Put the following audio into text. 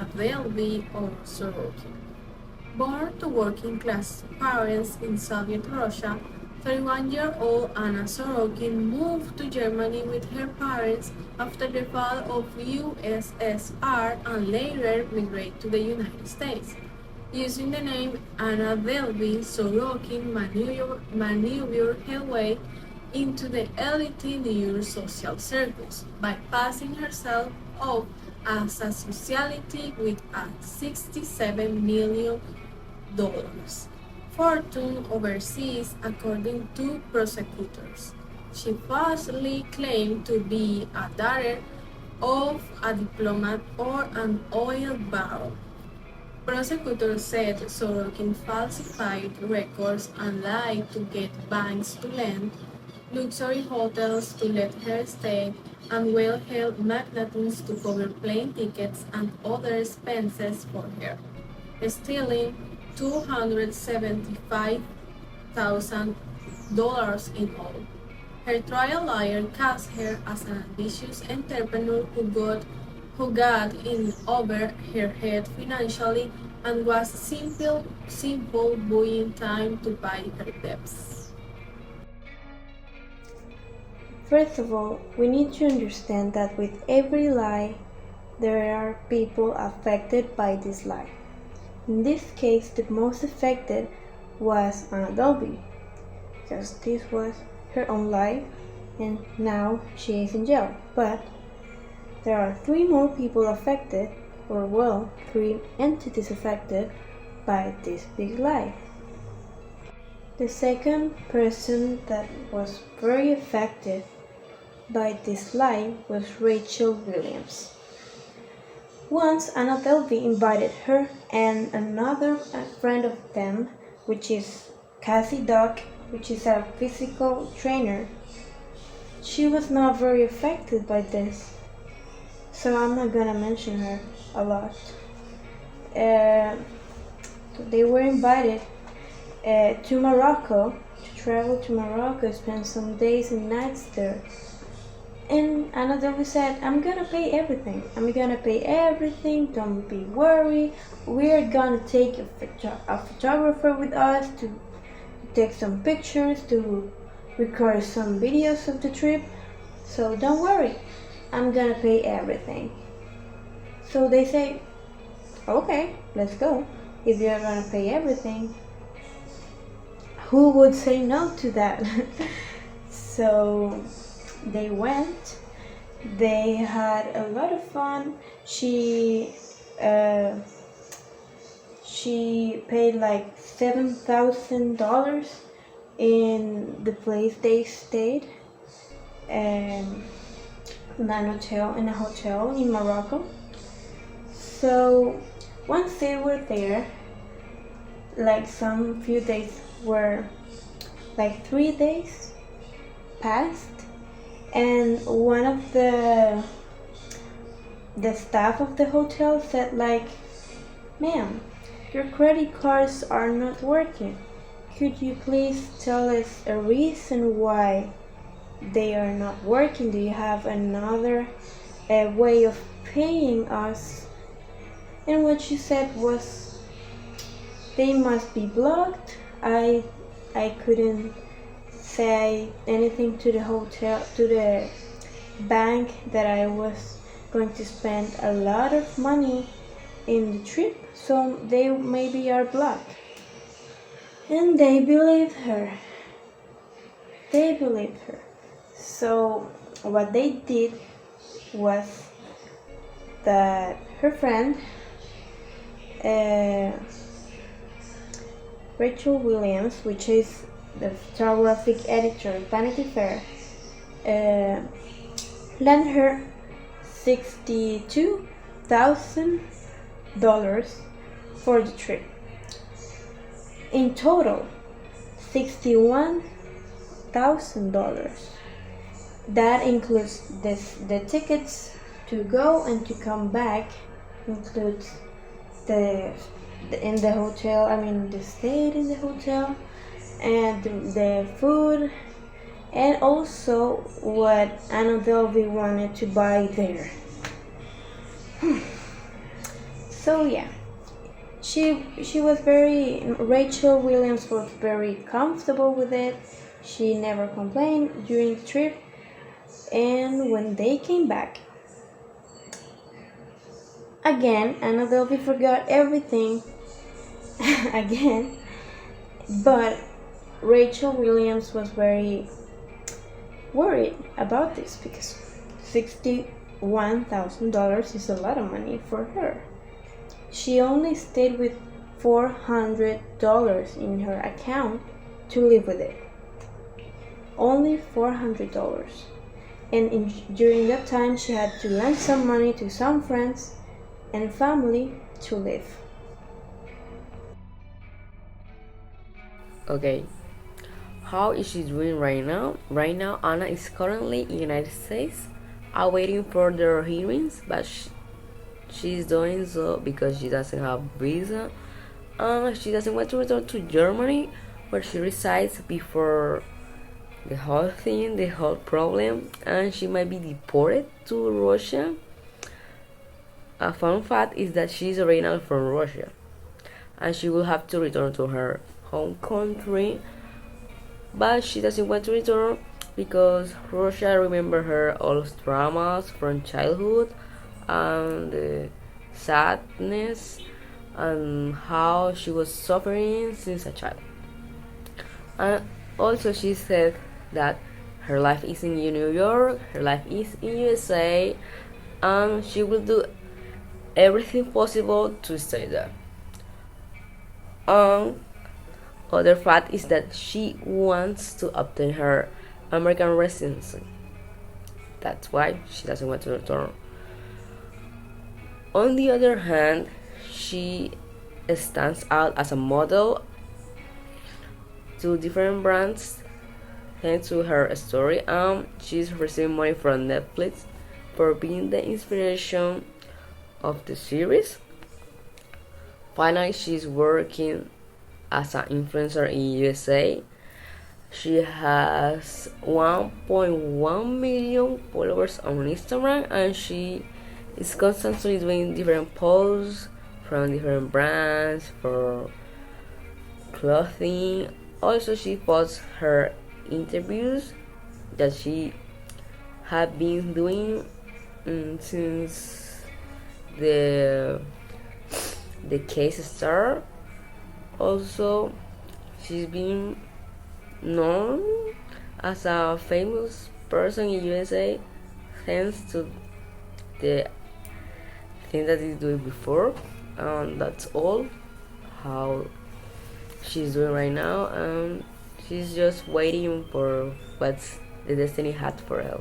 Anna Delvey or Sorokin. Born to working-class parents in Soviet Russia, 31-year-old Anna Sorokin moved to Germany with her parents after the fall of USSR and later migrated to the United States. Using the name Anna Delvey, Sorokin maneuvered her way into the elite New York social circles by passing herself off as a socialite with a $67 million fortune overseas, according to prosecutors. She falsely claimed to be a daughter of a diplomat or an oil baron. Prosecutors said Sorokin falsified records and lied to get banks to lend, luxury hotels to let her stay, and well-held magnates to cover plane tickets and other expenses for her, stealing $275,000 in all. Her trial lawyer cast her as an ambitious entrepreneur who got in over her head financially and was simple buying time to pay her debts. First of all, we need to understand that with every lie, there are people affected by this lie. In this case, the most affected was Anna Delvey, because this was her own life, and now she is in jail. But there are 3 more people affected, or well, 3 entities affected by this big lie. The second person that was very affected by this lie was Rachel Williams. Once Anna Delvey invited her and another friend of them, which is Cassie Duck, which is a physical trainer. She was not very affected by this, so I'm not gonna mention her a lot. They were invited to Morocco, to travel to Morocco, spend some days and nights there. And Anna Delvey said, I'm gonna pay everything. Don't be worried. We're gonna take a photographer with us to take some pictures, to record some videos of the trip. So don't worry, I'm gonna pay everything. So they say, okay, let's go. If you're gonna pay everything, who would say no to that? So they went. They had a lot of fun. She paid like $7,000 in the place they stayed, in a hotel in Morocco. So once they were there, like some few days were, like 3 days passed, and one of the staff of the hotel said like, ma'am, your credit cards are not working. Could you please tell us a reason why they are not working? Do you have another way of paying us? And what she said was, they must be blocked. I couldn't say anything to the hotel, to the bank, that I was going to spend a lot of money in the trip, so they maybe are blocked. And they believed her. So what they did was that her friend Rachel Williams, which is the photographic editor of Vanity Fair, lent her $62,000 for the trip. In total, $61,000. That includes the tickets to go and to come back, includes the stay in the hotel, and the food, and also what Anna Delvey wanted to buy there. So yeah, she was very Rachel Williams was very comfortable with it. She never complained during the trip, and when they came back again, Anna Delvey forgot everything again. But Rachel Williams was very worried about this because $61,000 is a lot of money for her. She only stayed with $400 in her account to live with it. Only $400. And during that time, she had to lend some money to some friends and family to live. Okay, how is she doing right now? Right now, Anna is currently in the United States, awaiting for their hearings, but she's doing so because she doesn't have visa. She doesn't want to return to Germany, where she resides before the whole thing, the whole problem, and she might be deported to Russia. A fun fact is that she's originally from Russia, and she will have to return to her home country, but she doesn't want to return because Russia remember her all traumas from childhood and the sadness and how she was suffering since a child. And also she said that her life is in New York, her life is in USA, and she will do everything possible to stay there. Other fact is that she wants to obtain her American residency. That's why she doesn't want to return. On the other hand, she stands out as a model to different brands thanks to her story. She's receiving money from Netflix for being the inspiration of the series. Finally, she's working as an influencer in USA. She has 1.1 million followers on Instagram, and she is constantly doing different posts from different brands for clothing. Also, she posts her interviews that she had been doing since the case started. Also, she's been known as a famous person in USA thanks to the thing that he's doing before. That's all how she's doing right now, and she's just waiting for what the destiny had for her.